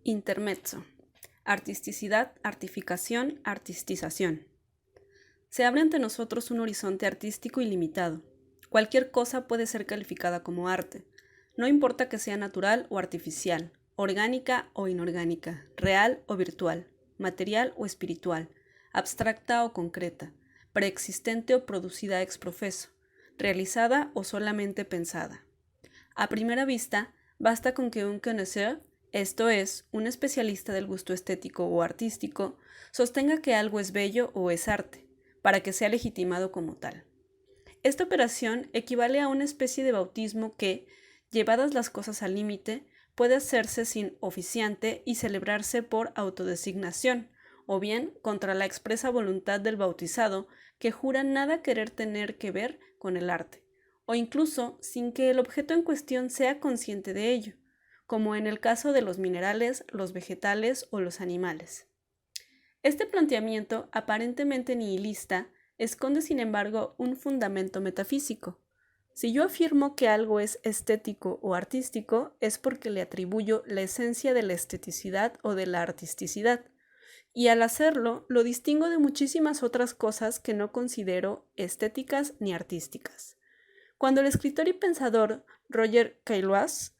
Intermezzo. Artisticidad, artificación, artistización. Se abre ante nosotros un horizonte artístico ilimitado. Cualquier cosa puede ser calificada como arte. No importa que sea natural o artificial, orgánica o inorgánica, real o virtual, material o espiritual, abstracta o concreta, preexistente o producida ex profeso, realizada o solamente pensada. A primera vista, basta con que un connoisseur, esto es, un especialista del gusto estético o artístico, sostenga que algo es bello o es arte, para que sea legitimado como tal. Esta operación equivale a una especie de bautismo que, llevadas las cosas al límite, puede hacerse sin oficiante y celebrarse por autodesignación, o bien contra la expresa voluntad del bautizado que jura nada querer tener que ver con el arte, o incluso sin que el objeto en cuestión sea consciente de ello, como en el caso de los minerales, los vegetales o los animales. Este planteamiento, aparentemente nihilista, esconde sin embargo un fundamento metafísico. Si yo afirmo que algo es estético o artístico, es porque le atribuyo la esencia de la esteticidad o de la artisticidad, y al hacerlo lo distingo de muchísimas otras cosas que no considero estéticas ni artísticas. Cuando el escritor y pensador Roger Caillois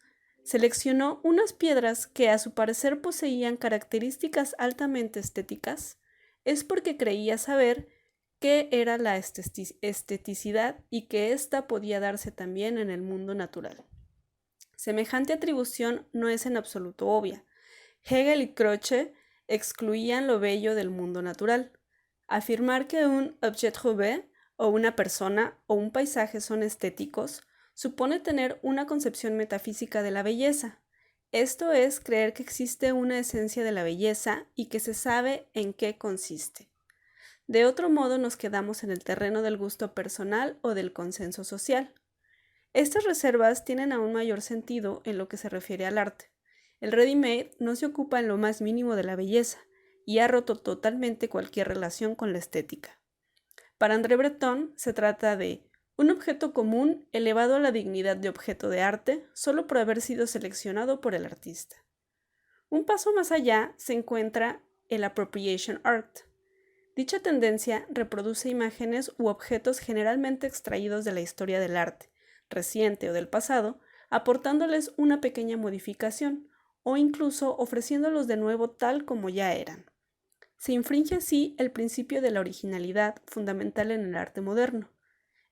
seleccionó unas piedras que a su parecer poseían características altamente estéticas, es porque creía saber qué era la esteticidad y que ésta podía darse también en el mundo natural. Semejante atribución no es en absoluto obvia. Hegel y Croce excluían lo bello del mundo natural. Afirmar que un objet trouvé o una persona o un paisaje son estéticos supone tener una concepción metafísica de la belleza. Esto es creer que existe una esencia de la belleza y que se sabe en qué consiste. De otro modo nos quedamos en el terreno del gusto personal o del consenso social. Estas reservas tienen aún mayor sentido en lo que se refiere al arte. El ready-made no se ocupa en lo más mínimo de la belleza y ha roto totalmente cualquier relación con la estética. Para André Breton se trata de un objeto común elevado a la dignidad de objeto de arte solo por haber sido seleccionado por el artista. Un paso más allá se encuentra el appropriation art. Dicha tendencia reproduce imágenes u objetos generalmente extraídos de la historia del arte, reciente o del pasado, aportándoles una pequeña modificación o incluso ofreciéndolos de nuevo tal como ya eran. Se infringe así el principio de la originalidad fundamental en el arte moderno.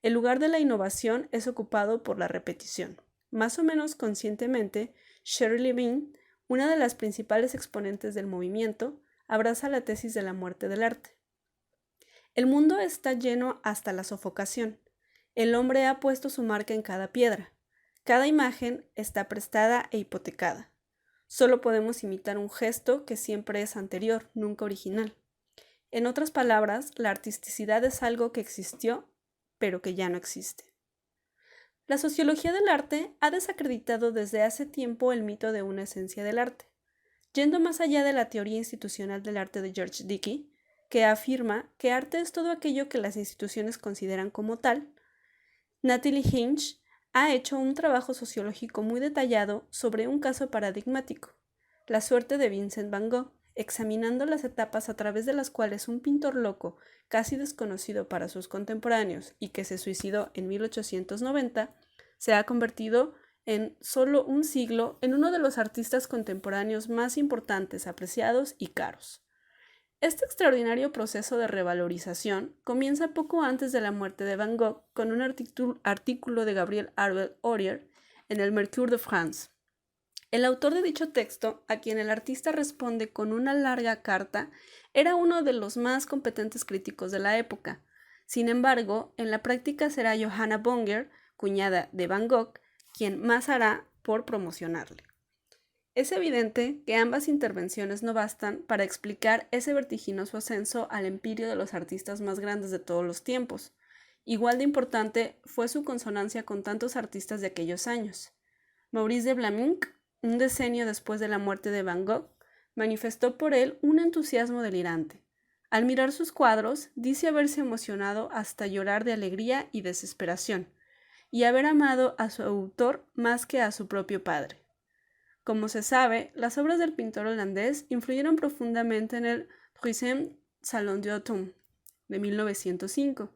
El lugar de la innovación es ocupado por la repetición. Más o menos conscientemente, Shirley Bean, una de las principales exponentes del movimiento, abraza la tesis de la muerte del arte. El mundo está lleno hasta la sofocación. El hombre ha puesto su marca en cada piedra. Cada imagen está prestada e hipotecada. Solo podemos imitar un gesto que siempre es anterior, nunca original. En otras palabras, la artisticidad es algo que existió, pero que ya no existe. La sociología del arte ha desacreditado desde hace tiempo el mito de una esencia del arte. Yendo más allá de la teoría institucional del arte de George Dickey, que afirma que arte es todo aquello que las instituciones consideran como tal, Natalie Hinch ha hecho un trabajo sociológico muy detallado sobre un caso paradigmático, la suerte de Vincent van Gogh, examinando las etapas a través de las cuales un pintor loco, casi desconocido para sus contemporáneos y que se suicidó en 1890, se ha convertido en solo un siglo en uno de los artistas contemporáneos más importantes, apreciados y caros. Este extraordinario proceso de revalorización comienza poco antes de la muerte de Van Gogh con un artículo de Gabriel Arbel Aurier en el Mercure de France. El autor de dicho texto, a quien el artista responde con una larga carta, era uno de los más competentes críticos de la época. Sin embargo, en la práctica será Johanna Bonger, cuñada de Van Gogh, quien más hará por promocionarle. Es evidente que ambas intervenciones no bastan para explicar ese vertiginoso ascenso al empirio de los artistas más grandes de todos los tiempos. Igual de importante fue su consonancia con tantos artistas de aquellos años. Maurice de Vlaminck, un decenio después de la muerte de Van Gogh, manifestó por él un entusiasmo delirante. Al mirar sus cuadros, dice haberse emocionado hasta llorar de alegría y desesperación, y haber amado a su autor más que a su propio padre. Como se sabe, las obras del pintor holandés influyeron profundamente en el Troisième Salon d'Automne de 1905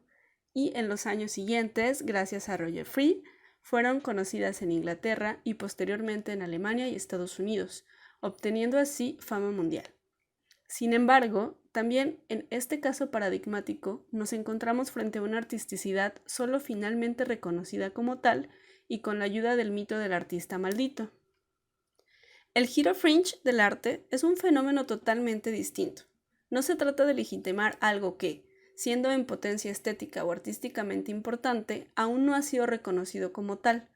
y en los años siguientes, gracias a Roger Freeh, fueron conocidas en Inglaterra y posteriormente en Alemania y Estados Unidos, obteniendo así fama mundial. Sin embargo, también en este caso paradigmático nos encontramos frente a una artisticidad solo finalmente reconocida como tal y con la ayuda del mito del artista maldito. El giro fringe del arte es un fenómeno totalmente distinto. No se trata de legitimar algo que, siendo en potencia estética o artísticamente importante, aún no ha sido reconocido como tal.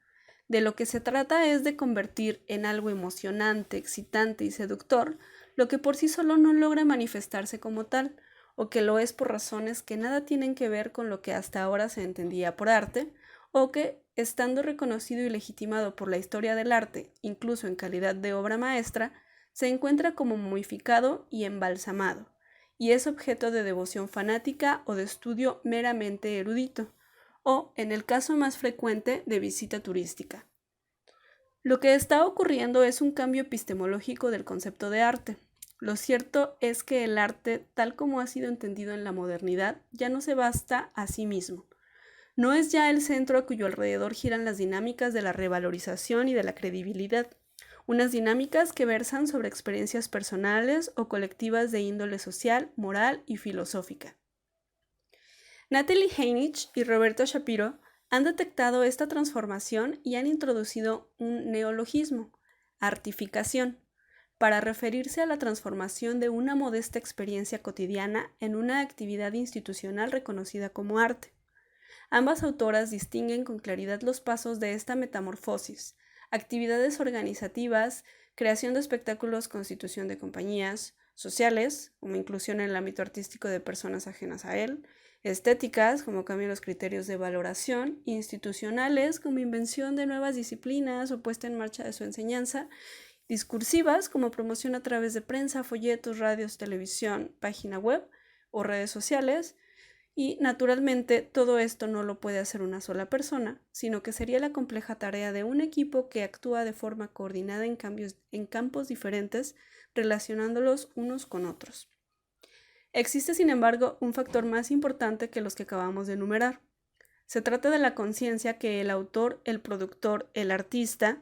De lo que se trata es de convertir en algo emocionante, excitante y seductor lo que por sí solo no logra manifestarse como tal, o que lo es por razones que nada tienen que ver con lo que hasta ahora se entendía por arte, o que, estando reconocido y legitimado por la historia del arte, incluso en calidad de obra maestra, se encuentra como momificado y embalsamado, y es objeto de devoción fanática o de estudio meramente erudito, o, en el caso más frecuente, de visita turística. Lo que está ocurriendo es un cambio epistemológico del concepto de arte. Lo cierto es que el arte, tal como ha sido entendido en la modernidad, ya no se basta a sí mismo. No es ya el centro a cuyo alrededor giran las dinámicas de la revalorización y de la credibilidad, unas dinámicas que versan sobre experiencias personales o colectivas de índole social, moral y filosófica. Natalie Heinich y Roberto Shapiro han detectado esta transformación y han introducido un neologismo, artificación, para referirse a la transformación de una modesta experiencia cotidiana en una actividad institucional reconocida como arte. Ambas autoras distinguen con claridad los pasos de esta metamorfosis: actividades organizativas, creación de espectáculos, constitución de compañías, sociales, como inclusión en el ámbito artístico de personas ajenas a él, estéticas, como cambio en los criterios de valoración, institucionales, como invención de nuevas disciplinas o puesta en marcha de su enseñanza, discursivas, como promoción a través de prensa, folletos, radios, televisión, página web o redes sociales. Y, naturalmente, todo esto no lo puede hacer una sola persona, sino que sería la compleja tarea de un equipo que actúa de forma coordinada en campos diferentes, relacionándolos unos con otros. Existe, sin embargo, un factor más importante que los que acabamos de enumerar. Se trata de la conciencia que el autor, el productor, el artista,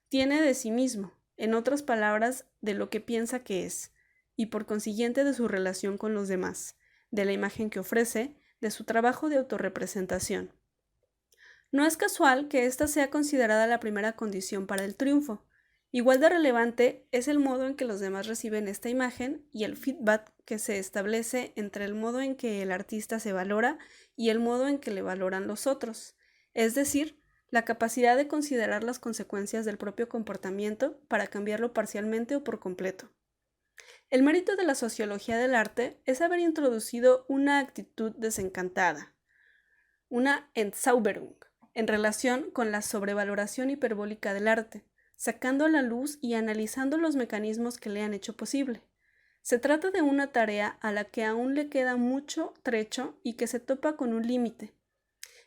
tiene de sí mismo, en otras palabras, de lo que piensa que es, y por consiguiente de su relación con los demás, de la imagen que ofrece, de su trabajo de autorrepresentación. No es casual que esta sea considerada la primera condición para el triunfo. Igual de relevante es el modo en que los demás reciben esta imagen y el feedback que se establece entre el modo en que el artista se valora y el modo en que le valoran los otros, es decir, la capacidad de considerar las consecuencias del propio comportamiento para cambiarlo parcialmente o por completo. El mérito de la sociología del arte es haber introducido una actitud desencantada, una Entzauberung, en relación con la sobrevaloración hiperbólica del arte, sacando a la luz y analizando los mecanismos que le han hecho posible. Se trata de una tarea a la que aún le queda mucho trecho y que se topa con un límite.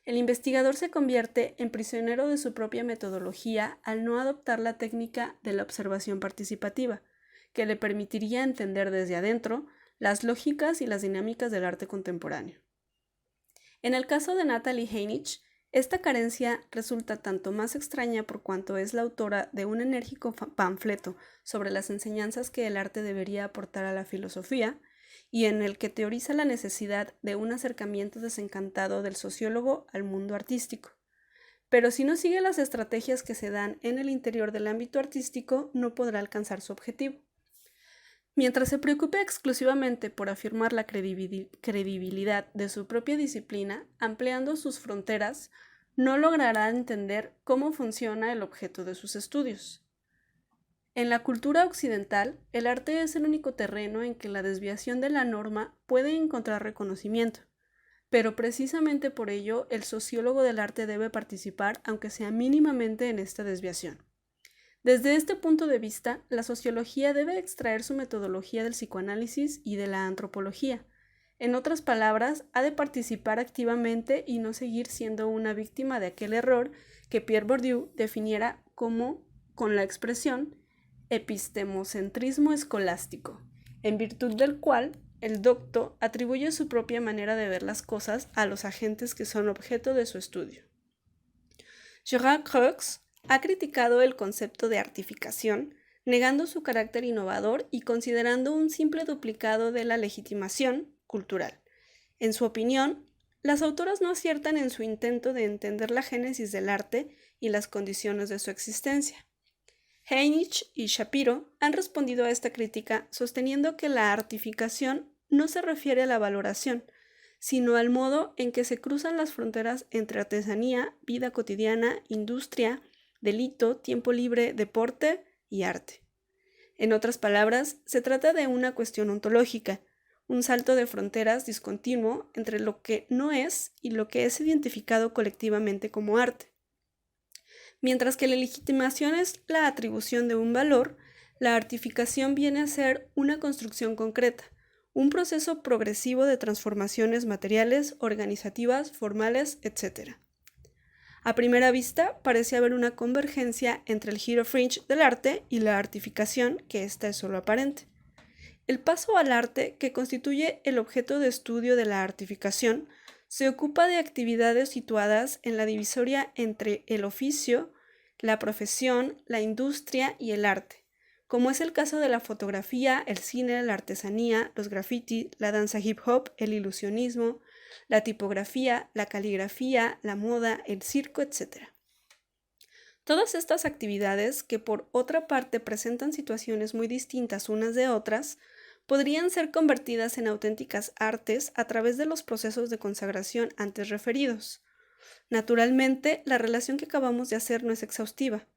El investigador se convierte en prisionero de su propia metodología al no adoptar la técnica de la observación participativa, que le permitiría entender desde adentro las lógicas y las dinámicas del arte contemporáneo. En el caso de Natalie Heinich, esta carencia resulta tanto más extraña por cuanto es la autora de un enérgico panfleto sobre las enseñanzas que el arte debería aportar a la filosofía, y en el que teoriza la necesidad de un acercamiento desencantado del sociólogo al mundo artístico. Pero si no sigue las estrategias que se dan en el interior del ámbito artístico, no podrá alcanzar su objetivo. Mientras se preocupe exclusivamente por afirmar la credibilidad de su propia disciplina, ampliando sus fronteras, no logrará entender cómo funciona el objeto de sus estudios. En la cultura occidental, el arte es el único terreno en que la desviación de la norma puede encontrar reconocimiento, pero precisamente por ello el sociólogo del arte debe participar, aunque sea mínimamente, en esta desviación. Desde este punto de vista, la sociología debe extraer su metodología del psicoanálisis y de la antropología. En otras palabras, ha de participar activamente y no seguir siendo una víctima de aquel error que Pierre Bourdieu definiera como, con la expresión, epistemocentrismo escolástico, en virtud del cual el docto atribuye su propia manera de ver las cosas a los agentes que son objeto de su estudio. Gerard Creux ha criticado el concepto de artificación, negando su carácter innovador y considerando un simple duplicado de la legitimación cultural. En su opinión, las autoras no aciertan en su intento de entender la génesis del arte y las condiciones de su existencia. Heinrich y Shapiro han respondido a esta crítica sosteniendo que la artificación no se refiere a la valoración, sino al modo en que se cruzan las fronteras entre artesanía, vida cotidiana, industria, delito, tiempo libre, deporte y arte. En otras palabras, se trata de una cuestión ontológica, un salto de fronteras discontinuo entre lo que no es y lo que es identificado colectivamente como arte. Mientras que la legitimación es la atribución de un valor, la artificación viene a ser una construcción concreta, un proceso progresivo de transformaciones materiales, organizativas, formales, etc. A primera vista, parece haber una convergencia entre el giro fringe del arte y la artificación, que ésta es solo aparente. El paso al arte, que constituye el objeto de estudio de la artificación, se ocupa de actividades situadas en la divisoria entre el oficio, la profesión, la industria y el arte, como es el caso de la fotografía, el cine, la artesanía, los graffiti, la danza hip hop, el ilusionismo, la tipografía, la caligrafía, la moda, el circo, etc. Todas estas actividades, que por otra parte presentan situaciones muy distintas unas de otras, podrían ser convertidas en auténticas artes a través de los procesos de consagración antes referidos. Naturalmente, la relación que acabamos de hacer no es exhaustiva.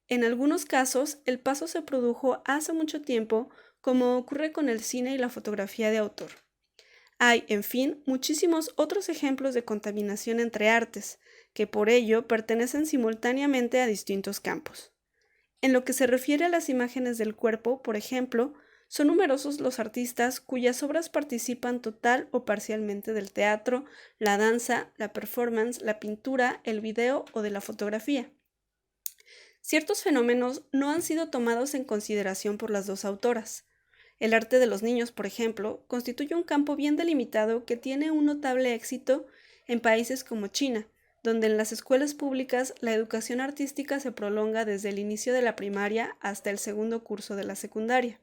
En algunos casos, el paso se produjo hace mucho tiempo, como ocurre con el cine y la fotografía de autor. Hay, en fin, muchísimos otros ejemplos de contaminación entre artes, que por ello pertenecen simultáneamente a distintos campos. En lo que se refiere a las imágenes del cuerpo, por ejemplo, son numerosos los artistas cuyas obras participan total o parcialmente del teatro, la danza, la performance, la pintura, el video o de la fotografía. Ciertos fenómenos no han sido tomados en consideración por las dos autoras. El arte de los niños, por ejemplo, constituye un campo bien delimitado que tiene un notable éxito en países como China, donde en las escuelas públicas la educación artística se prolonga desde el inicio de la primaria hasta el segundo curso de la secundaria.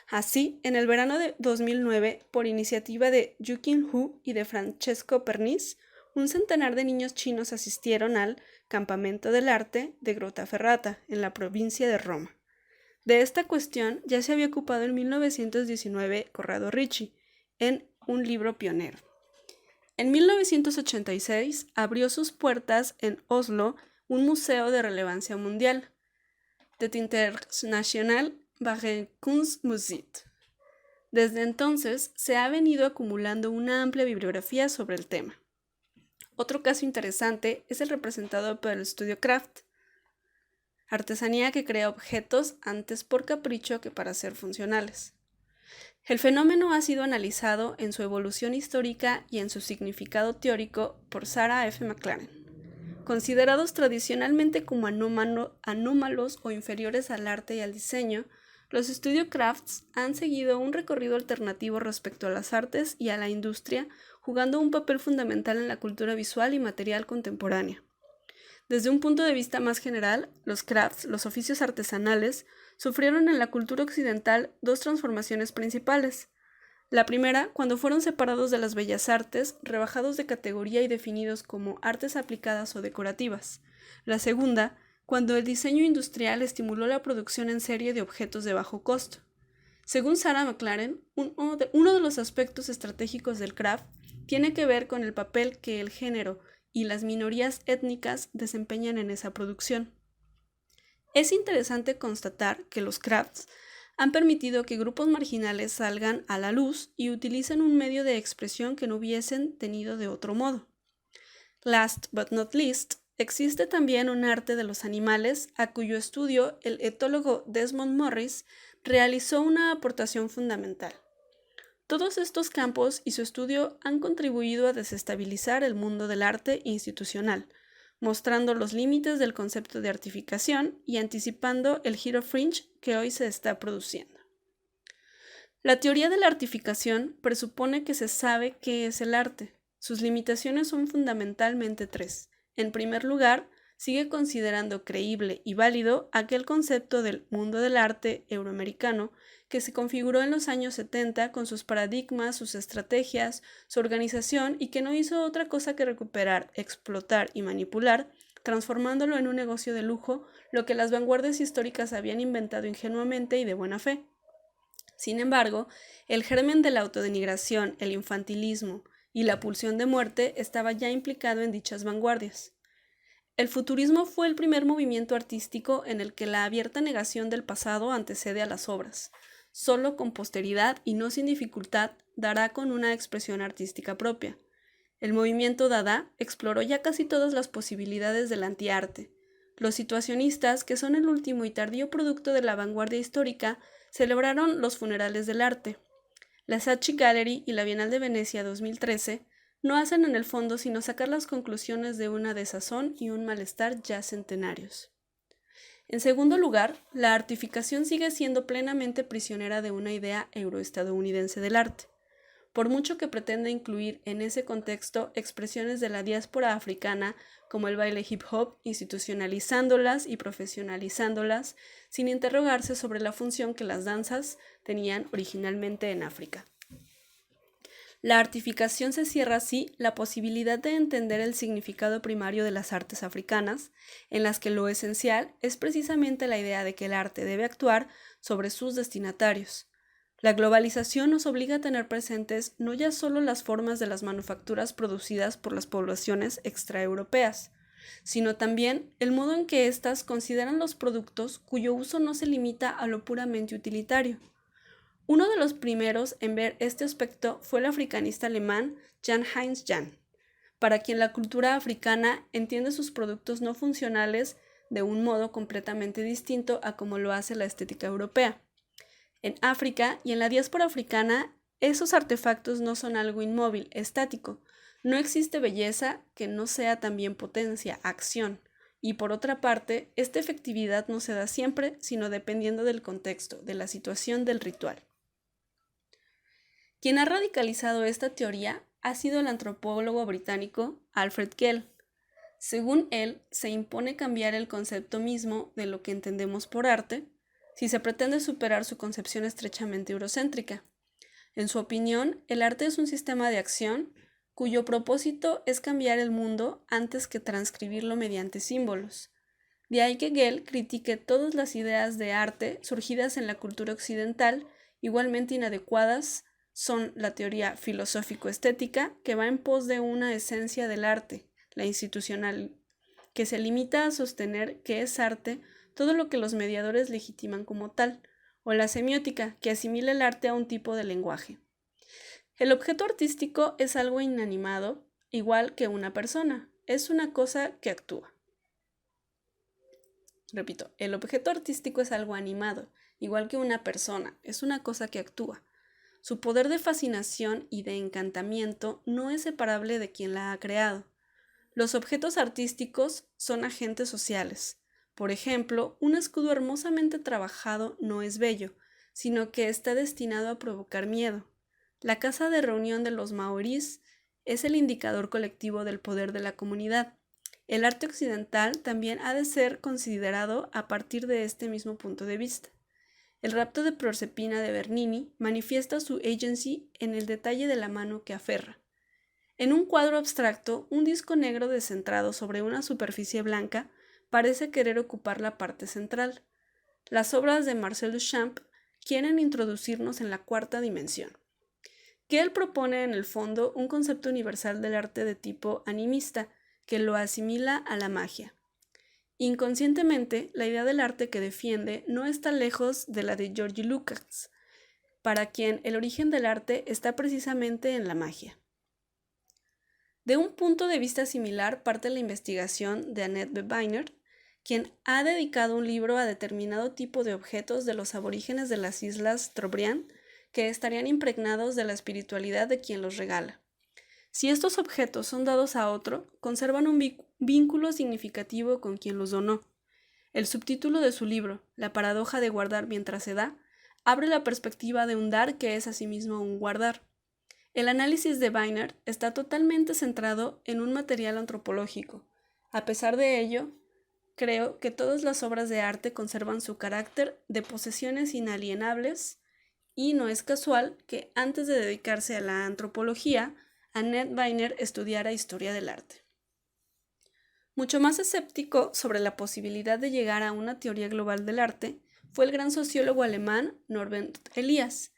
Así, en el verano de 2009, por iniciativa de Yu Qing-hu y de Francesco Pernice, un centenar de niños chinos asistieron al Campamento del Arte de Grottaferrata, en la provincia de Roma. De esta cuestión ya se había ocupado en 1919 Corrado Ricci, en un libro pionero. En 1986 abrió sus puertas en Oslo un museo de relevancia mundial, Det Internationale Kunstmuseet. Desde entonces se ha venido acumulando una amplia bibliografía sobre el tema. Otro caso interesante es el representado por el estudio Craft, artesanía que crea objetos antes por capricho que para ser funcionales. El fenómeno ha sido analizado en su evolución histórica y en su significado teórico por Sarah F. McLaren. Considerados tradicionalmente como anómalos o inferiores al arte y al diseño, los Studio Crafts han seguido un recorrido alternativo respecto a las artes y a la industria, jugando un papel fundamental en la cultura visual y material contemporánea. Desde un punto de vista más general, los crafts, los oficios artesanales, sufrieron en la cultura occidental dos transformaciones principales. La primera, cuando fueron separados de las bellas artes, rebajados de categoría y definidos como artes aplicadas o decorativas. La segunda, cuando el diseño industrial estimuló la producción en serie de objetos de bajo costo. Según Sarah McLaren, uno de los aspectos estratégicos del craft tiene que ver con el papel que el género y las minorías étnicas desempeñan en esa producción. Es interesante constatar que los crafts han permitido que grupos marginales salgan a la luz y utilicen un medio de expresión que no hubiesen tenido de otro modo. Last but not least, existe también un arte de los animales a cuyo estudio el etólogo Desmond Morris realizó una aportación fundamental. Todos estos campos y su estudio han contribuido a desestabilizar el mundo del arte institucional, mostrando los límites del concepto de artificación y anticipando el giro fringe que hoy se está produciendo. La teoría de la artificación presupone que se sabe qué es el arte. Sus limitaciones son fundamentalmente tres. En primer lugar, sigue considerando creíble y válido aquel concepto del mundo del arte euroamericano que se configuró en los años 70 con sus paradigmas, sus estrategias, su organización y que no hizo otra cosa que recuperar, explotar y manipular, transformándolo en un negocio de lujo, lo que las vanguardias históricas habían inventado ingenuamente y de buena fe. Sin embargo, el germen de la autodenigración, el infantilismo y la pulsión de muerte estaba ya implicado en dichas vanguardias. El futurismo fue el primer movimiento artístico en el que la abierta negación del pasado antecede a las obras. Solo con posteridad y no sin dificultad dará con una expresión artística propia. El movimiento Dada exploró ya casi todas las posibilidades del antiarte. Los situacionistas, que son el último y tardío producto de la vanguardia histórica, celebraron los funerales del arte. La Saatchi Gallery y la Bienal de Venecia 2013 no hacen en el fondo sino sacar las conclusiones de una desazón y un malestar ya centenarios. En segundo lugar, la artificación sigue siendo plenamente prisionera de una idea euroestadounidense del arte. Por mucho que pretenda incluir en ese contexto expresiones de la diáspora africana como el baile hip hop, institucionalizándolas y profesionalizándolas, sin interrogarse sobre la función que las danzas tenían originalmente en África. La artificación se cierra así la posibilidad de entender el significado primario de las artes africanas, en las que lo esencial es precisamente la idea de que el arte debe actuar sobre sus destinatarios. La globalización nos obliga a tener presentes no ya solo las formas de las manufacturas producidas por las poblaciones extraeuropeas, sino también el modo en que éstas consideran los productos cuyo uso no se limita a lo puramente utilitario. Uno de los primeros en ver este aspecto fue el africanista alemán Jan-Heinz Jahn, para quien la cultura africana entiende sus productos no funcionales de un modo completamente distinto a como lo hace la estética europea. En África y en la diáspora africana, esos artefactos no son algo inmóvil, estático. No existe belleza que no sea también potencia, acción. Y por otra parte, esta efectividad no se da siempre, sino dependiendo del contexto, de la situación del ritual. Quien ha radicalizado esta teoría ha sido el antropólogo británico Alfred Gell. Según él, se impone cambiar el concepto mismo de lo que entendemos por arte, si se pretende superar su concepción estrechamente eurocéntrica. En su opinión, el arte es un sistema de acción cuyo propósito es cambiar el mundo antes que transcribirlo mediante símbolos. De ahí que Gell critique todas las ideas de arte surgidas en la cultura occidental, igualmente inadecuadas son la teoría filosófico-estética, que va en pos de una esencia del arte, la institucional, que se limita a sostener que es arte todo lo que los mediadores legitiman como tal, o la semiótica, que asimila el arte a un tipo de lenguaje. El objeto artístico es algo inanimado, igual que una persona, es una cosa que actúa. Repito, el objeto artístico es algo animado, igual que una persona, es una cosa que actúa. Su poder de fascinación y de encantamiento no es separable de quien la ha creado. Los objetos artísticos son agentes sociales. Por ejemplo, un escudo hermosamente trabajado no es bello, sino que está destinado a provocar miedo. La casa de reunión de los maorís es el indicador colectivo del poder de la comunidad. El arte occidental también ha de ser considerado a partir de este mismo punto de vista. El rapto de Proserpina de Bernini manifiesta su agency en el detalle de la mano que aferra. En un cuadro abstracto, un disco negro descentrado sobre una superficie blanca parece querer ocupar la parte central. Las obras de Marcel Duchamp quieren introducirnos en la cuarta dimensión. Gell propone en el fondo un concepto universal del arte de tipo animista, que lo asimila a la magia. Inconscientemente, la idea del arte que defiende no está lejos de la de George Lucas, para quien el origen del arte está precisamente en la magia. De un punto de vista similar parte la investigación de Annette B. Weiner, quien ha dedicado un libro a determinado tipo de objetos de los aborígenes de las islas Trobriand que estarían impregnados de la espiritualidad de quien los regala. Si estos objetos son dados a otro, conservan un vínculo significativo con quien los donó. El subtítulo de su libro, La paradoja de guardar mientras se da, abre la perspectiva de un dar que es asimismo un guardar. El análisis de Viner está totalmente centrado en un material antropológico. A pesar de ello, creo que todas las obras de arte conservan su carácter de posesiones inalienables y no es casual que antes de dedicarse a la antropología, Annette Viner estudiara historia del arte. Mucho más escéptico sobre la posibilidad de llegar a una teoría global del arte fue el gran sociólogo alemán Norbert Elias,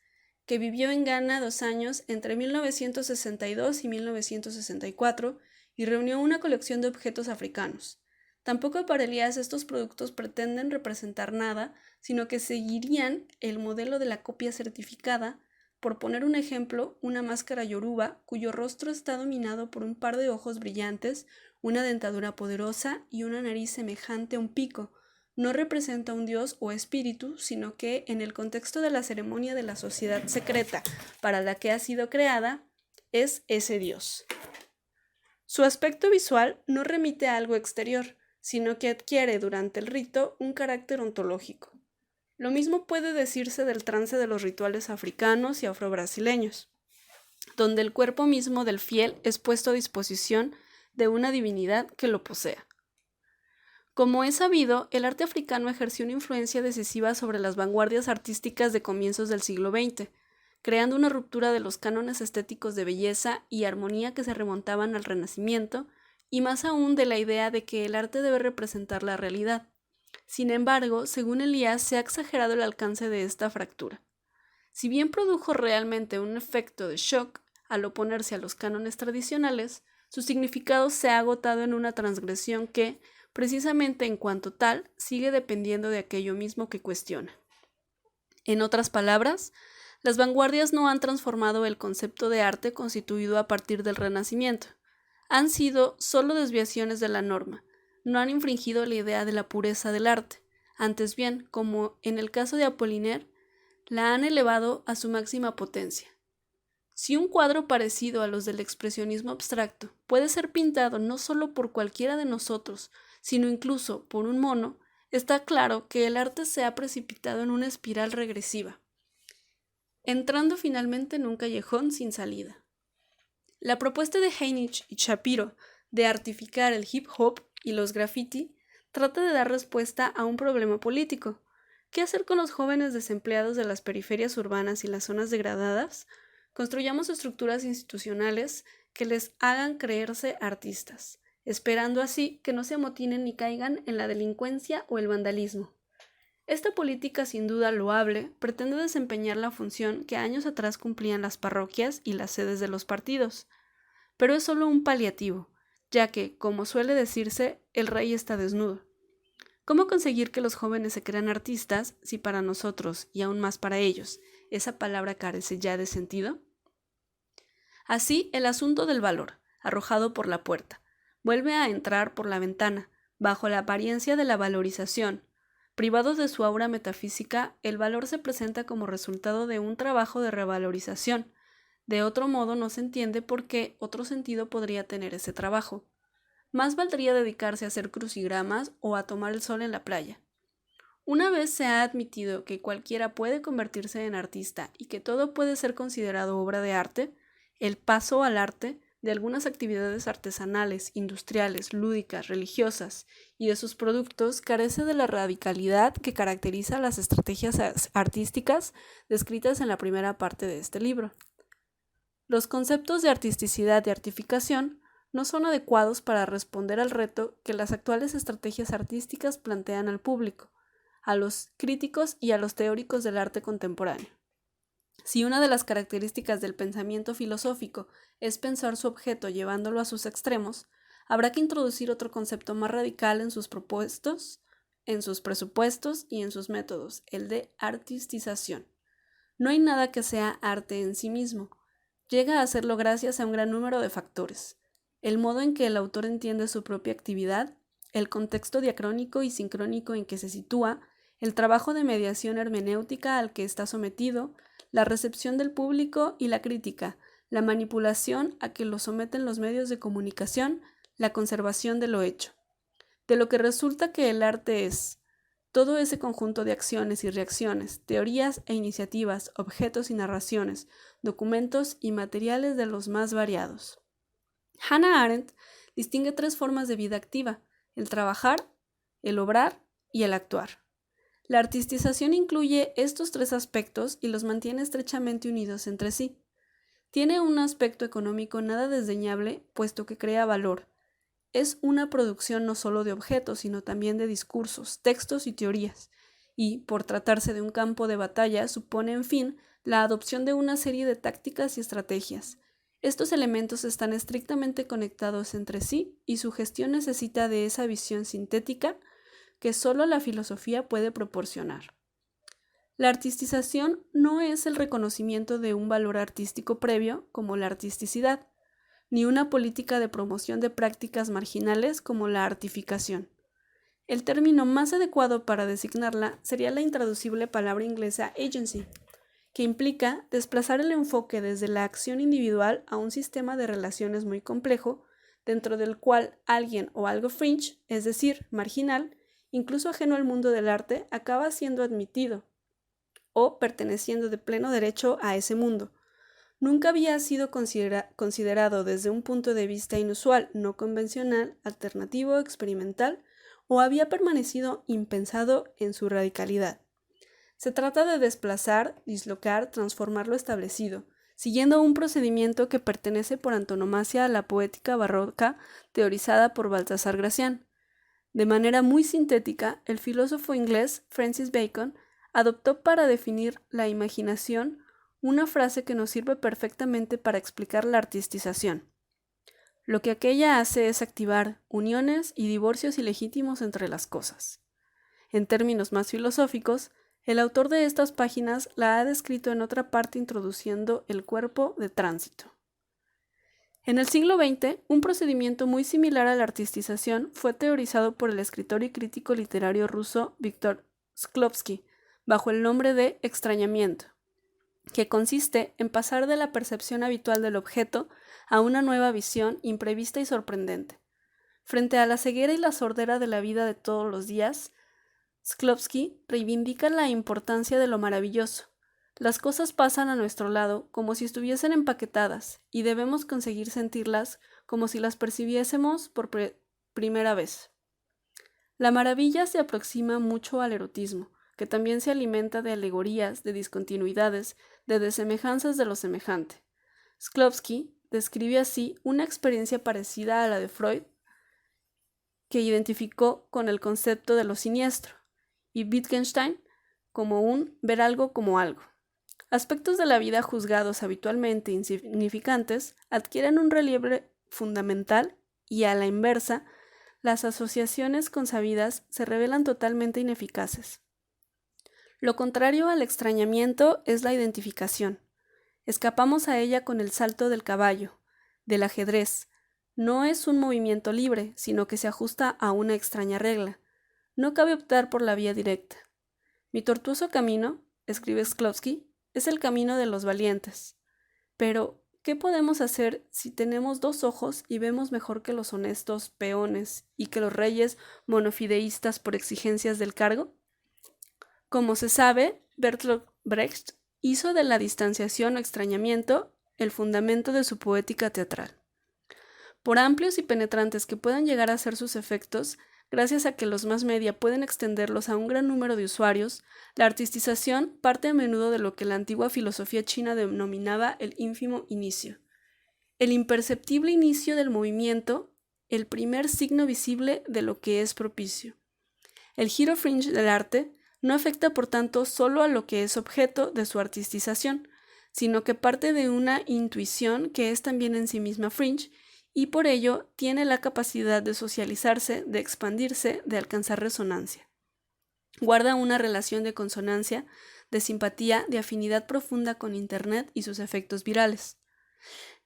que vivió en Ghana 2 años entre 1962 y 1964 y reunió una colección de objetos africanos. Tampoco para Elias estos productos pretenden representar nada, sino que seguirían el modelo de la copia certificada. Por poner un ejemplo, una máscara yoruba cuyo rostro está dominado por un par de ojos brillantes, una dentadura poderosa y una nariz semejante a un pico, no representa un dios o espíritu, sino que, en el contexto de la ceremonia de la sociedad secreta para la que ha sido creada, es ese dios. Su aspecto visual no remite a algo exterior, sino que adquiere durante el rito un carácter ontológico. Lo mismo puede decirse del trance de los rituales africanos y afrobrasileños, donde el cuerpo mismo del fiel es puesto a disposición de una divinidad que lo posea. Como es sabido, el arte africano ejerció una influencia decisiva sobre las vanguardias artísticas de comienzos del siglo XX, creando una ruptura de los cánones estéticos de belleza y armonía que se remontaban al Renacimiento, y más aún de la idea de que el arte debe representar la realidad. Sin embargo, según Elias, se ha exagerado el alcance de esta fractura. Si bien produjo realmente un efecto de shock al oponerse a los cánones tradicionales, su significado se ha agotado en una transgresión que, precisamente en cuanto tal, sigue dependiendo de aquello mismo que cuestiona. En otras palabras, las vanguardias no han transformado el concepto de arte constituido a partir del Renacimiento. Han sido solo desviaciones de la norma, no han infringido la idea de la pureza del arte. Antes bien, como en el caso de Apollinaire, la han elevado a su máxima potencia. Si un cuadro parecido a los del expresionismo abstracto puede ser pintado no solo por cualquiera de nosotros, sino incluso por un mono, está claro que el arte se ha precipitado en una espiral regresiva, entrando finalmente en un callejón sin salida. La propuesta de Heinrich y Shapiro de artificar el hip hop y los graffiti trata de dar respuesta a un problema político. ¿Qué hacer con los jóvenes desempleados de las periferias urbanas y las zonas degradadas? Construyamos estructuras institucionales que les hagan creerse artistas, esperando así que no se amotinen ni caigan en la delincuencia o el vandalismo. Esta política, sin duda loable, pretende desempeñar la función que años atrás cumplían las parroquias y las sedes de los partidos, pero es solo un paliativo, ya que, como suele decirse, el rey está desnudo. ¿Cómo conseguir que los jóvenes se crean artistas si para nosotros, y aún más para ellos, esa palabra carece ya de sentido? Así, el asunto del valor, arrojado por la puerta, vuelve a entrar por la ventana, bajo la apariencia de la valorización. Privado de su aura metafísica, el valor se presenta como resultado de un trabajo de revalorización. De otro modo no se entiende por qué otro sentido podría tener ese trabajo. Más valdría dedicarse a hacer crucigramas o a tomar el sol en la playa. Una vez se ha admitido que cualquiera puede convertirse en artista y que todo puede ser considerado obra de arte, el paso al arte de algunas actividades artesanales, industriales, lúdicas, religiosas y de sus productos carece de la radicalidad que caracteriza las estrategias artísticas descritas en la primera parte de este libro. Los conceptos de artisticidad y artificación no son adecuados para responder al reto que las actuales estrategias artísticas plantean al público, a los críticos y a los teóricos del arte contemporáneo. Si una de las características del pensamiento filosófico es pensar su objeto llevándolo a sus extremos, habrá que introducir otro concepto más radical en sus presupuestos y en sus métodos, el de artistización. No hay nada que sea arte en sí mismo. Llega a serlo gracias a un gran número de factores. El modo en que el autor entiende su propia actividad, el contexto diacrónico y sincrónico en que se sitúa, el trabajo de mediación hermenéutica al que está sometido, la recepción del público y la crítica, la manipulación a que lo someten los medios de comunicación, la conservación de lo hecho. De lo que resulta que el arte es todo ese conjunto de acciones y reacciones, teorías e iniciativas, objetos y narraciones, documentos y materiales de los más variados. Hannah Arendt distingue 3 formas de vida activa: el trabajar, el obrar y el actuar. La artistización incluye estos 3 aspectos y los mantiene estrechamente unidos entre sí. Tiene un aspecto económico nada desdeñable, puesto que crea valor. Es una producción no solo de objetos, sino también de discursos, textos y teorías, y, por tratarse de un campo de batalla, supone, en fin, la adopción de una serie de tácticas y estrategias. Estos elementos están estrictamente conectados entre sí y su gestión necesita de esa visión sintética que solo la filosofía puede proporcionar. La artistización no es el reconocimiento de un valor artístico previo, como la artisticidad, ni una política de promoción de prácticas marginales como la artificación. El término más adecuado para designarla sería la intraducible palabra inglesa agency, que implica desplazar el enfoque desde la acción individual a un sistema de relaciones muy complejo, dentro del cual alguien o algo fringe, es decir, marginal, incluso ajeno al mundo del arte, acaba siendo admitido o perteneciendo de pleno derecho a ese mundo. Nunca había sido considerado desde un punto de vista inusual, no convencional, alternativo, experimental, o había permanecido impensado en su radicalidad. Se trata de desplazar, dislocar, transformar lo establecido, siguiendo un procedimiento que pertenece por antonomasia a la poética barroca teorizada por Baltasar Gracián. De manera muy sintética, el filósofo inglés Francis Bacon adoptó para definir la imaginación una frase que nos sirve perfectamente para explicar la artistización. Lo que aquella hace es activar uniones y divorcios ilegítimos entre las cosas. En términos más filosóficos, el autor de estas páginas la ha descrito en otra parte introduciendo el cuerpo de tránsito. En el siglo XX, un procedimiento muy similar a la artistización fue teorizado por el escritor y crítico literario ruso Viktor Shklovsky, bajo el nombre de extrañamiento, que consiste en pasar de la percepción habitual del objeto a una nueva visión imprevista y sorprendente. Frente a la ceguera y la sordera de la vida de todos los días, Shklovsky reivindica la importancia de lo maravilloso. Las cosas pasan a nuestro lado como si estuviesen empaquetadas y debemos conseguir sentirlas como si las percibiésemos por primera vez. La maravilla se aproxima mucho al erotismo, que también se alimenta de alegorías, de discontinuidades, de desemejanzas de lo semejante. Shklovsky describe así una experiencia parecida a la de Freud, que identificó con el concepto de lo siniestro, y Wittgenstein como un ver algo como algo. Aspectos de la vida juzgados habitualmente insignificantes adquieren un relieve fundamental y, a la inversa, las asociaciones consabidas se revelan totalmente ineficaces. Lo contrario al extrañamiento es la identificación. Escapamos a ella con el salto del caballo, del ajedrez. No es un movimiento libre, sino que se ajusta a una extraña regla. No cabe optar por la vía directa. Mi tortuoso camino, escribe Shklovsky, es el camino de los valientes. Pero, ¿qué podemos hacer si tenemos 2 ojos y vemos mejor que los honestos peones y que los reyes monofideístas por exigencias del cargo? Como se sabe, Bertolt Brecht hizo de la distanciación o extrañamiento el fundamento de su poética teatral. Por amplios y penetrantes que puedan llegar a ser sus efectos, gracias a que los mass media pueden extenderlos a un gran número de usuarios, la artistización parte a menudo de lo que la antigua filosofía china denominaba el ínfimo inicio. El imperceptible inicio del movimiento, el primer signo visible de lo que es propicio. El giro fringe del arte no afecta, por tanto, solo a lo que es objeto de su artistización, sino que parte de una intuición que es también en sí misma fringe y por ello tiene la capacidad de socializarse, de expandirse, de alcanzar resonancia. Guarda una relación de consonancia, de simpatía, de afinidad profunda con Internet y sus efectos virales.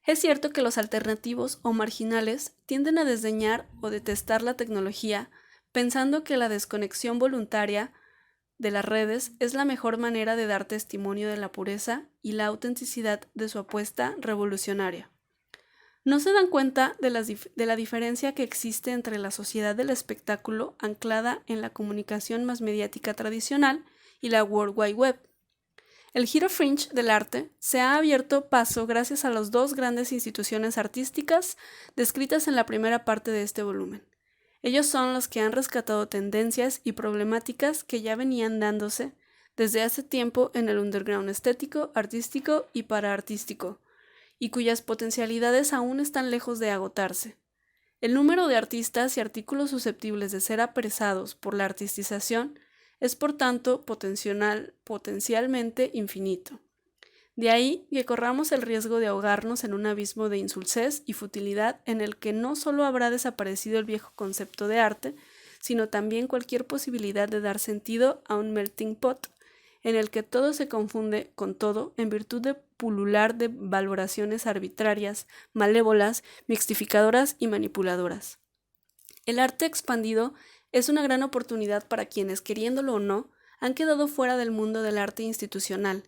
Es cierto que los alternativos o marginales tienden a desdeñar o detestar la tecnología, pensando que la desconexión voluntaria de las redes es la mejor manera de dar testimonio de la pureza y la autenticidad de su apuesta revolucionaria. No se dan cuenta de la diferencia que existe entre la sociedad del espectáculo anclada en la comunicación más mediática tradicional y la World Wide Web. El giro fringe del arte se ha abierto paso gracias a las dos grandes instituciones artísticas descritas en la primera parte de este volumen. Ellos son los que han rescatado tendencias y problemáticas que ya venían dándose desde hace tiempo en el underground estético, artístico y paraartístico, y cuyas potencialidades aún están lejos de agotarse. El número de artistas y artículos susceptibles de ser apresados por la artistización es por tanto potencialmente infinito. De ahí que corramos el riesgo de ahogarnos en un abismo de insulsez y futilidad en el que no solo habrá desaparecido el viejo concepto de arte, sino también cualquier posibilidad de dar sentido a un melting pot, en el que todo se confunde con todo en virtud de pulular de valoraciones arbitrarias, malévolas, mixtificadoras y manipuladoras. El arte expandido es una gran oportunidad para quienes, queriéndolo o no, han quedado fuera del mundo del arte institucional,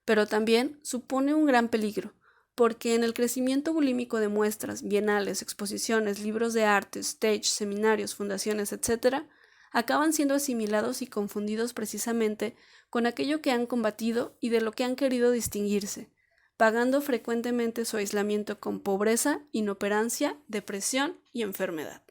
pero también supone un gran peligro, porque en el crecimiento bulímico de muestras, bienales, exposiciones, libros de arte, stage, seminarios, fundaciones, etc., acaban siendo asimilados y confundidos precisamente con aquello que han combatido y de lo que han querido distinguirse, pagando frecuentemente su aislamiento con pobreza, inoperancia, depresión y enfermedad.